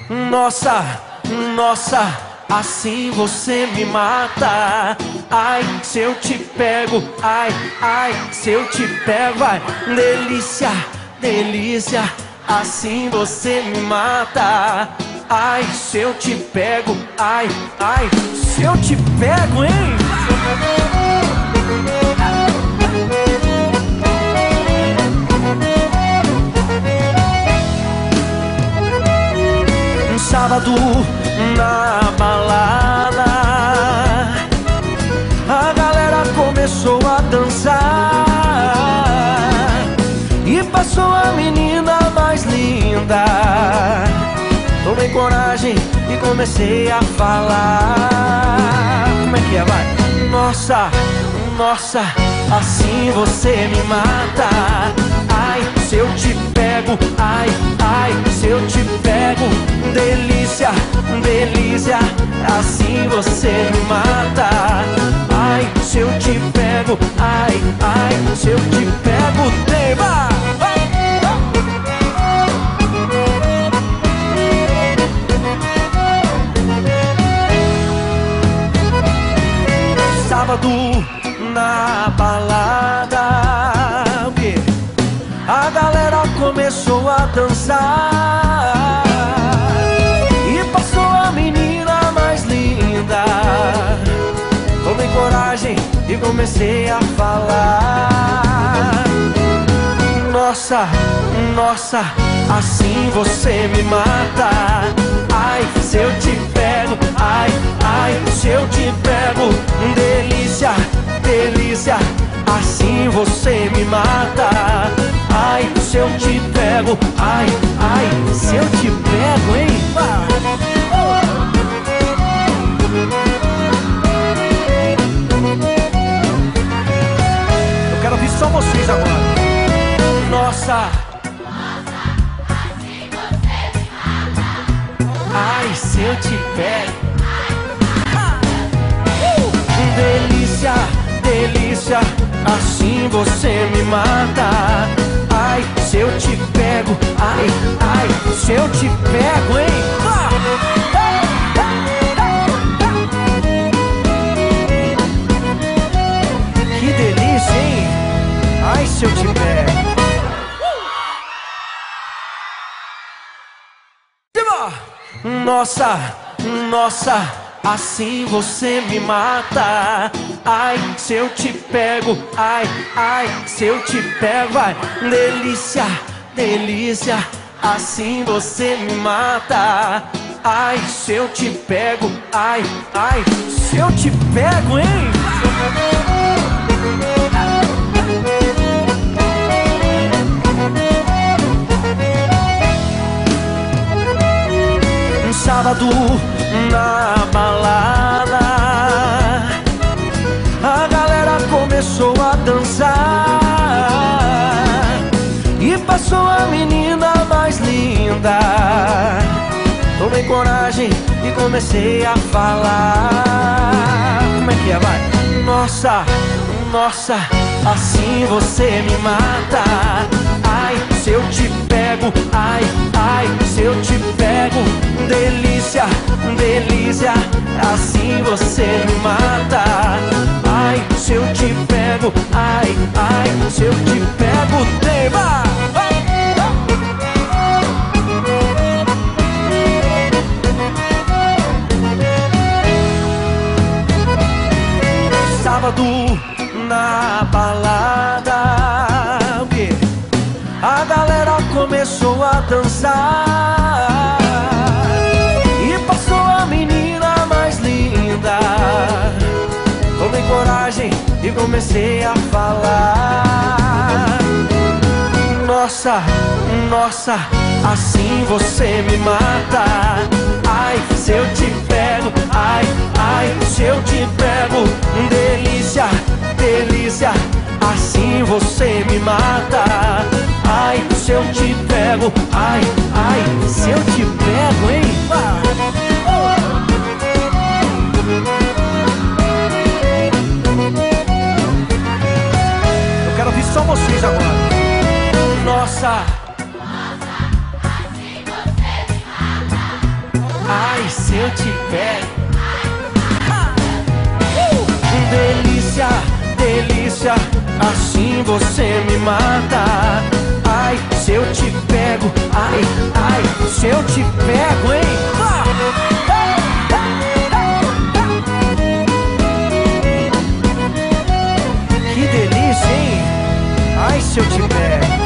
Nossa, nossa, assim você me mata. Ai, se eu te pego, ai, ai, se eu te pego, ai, delícia, delícia, assim você me mata. Ai, se eu te pego, ai, ai, se eu te pego, hein? Um sábado na balada, a galera começou a dançar e passou a menina mais linda. Tomei coragem e comecei a falar. Como é que é, vai? Nossa, nossa, assim você me mata. Ai, se eu te pego, ai, ai, se eu te pego, delícia, delícia, assim você me mata. Ai, se eu te pego, ai, ai, se eu te pego, tema. Sábado na balada, a galera começou a dançar e passou a menina mais linda. Tomei coragem e comecei a falar. Nossa, nossa, assim você me mata. Ai, se eu te pego, ai, ai, se eu te pego, delícia, delícia, assim você me mata. Ai, se eu te pego, ai, ai, se eu te pego, hein? Eu quero ouvir só vocês agora. Nossa, assim você me mata. ai, se eu te pego, delícia, delícia, assim você me mata. Ai, se eu te pego, ai, ai, se eu te pego, hein? Que delícia, hein? Ai, se eu te pego. Nossa, nossa, assim você me mata. Ai, se eu te pego, ai, ai, se eu te pego, ai, delícia, delícia, assim você me mata. Ai, se eu te pego, ai, ai, se eu te pego, hein? Um sábado na balada, a galera começou a dançar e passou a menina mais linda. Tomei coragem e comecei a falar. Como é que é, vai? Nossa, nossa, assim você me mata. Ai, se eu te pego, ai, ai, se eu te pego, delícia, delícia, assim você me mata. Ai, se eu te pego, ai, ai, se eu te pego, tema. Sábado na balada, a galera começou a dançar e passou a menina mais linda. Tomei coragem e comecei a falar. Nossa, nossa, assim você me mata. Ai, se eu te pego, ai, ai, se eu te pego, delícia, delícia, assim você me mata. Ai, se eu te pego, ai, ai, se eu te pego, hein? Eu quero ouvir só vocês agora. Nossa, Nossa, assim você me mata. se eu te pego. Delícia, delícia, assim você me mata. Ai, se eu te pego, ai, ai, se eu te pego, hein? Que delícia, hein? Ai, se eu te pego.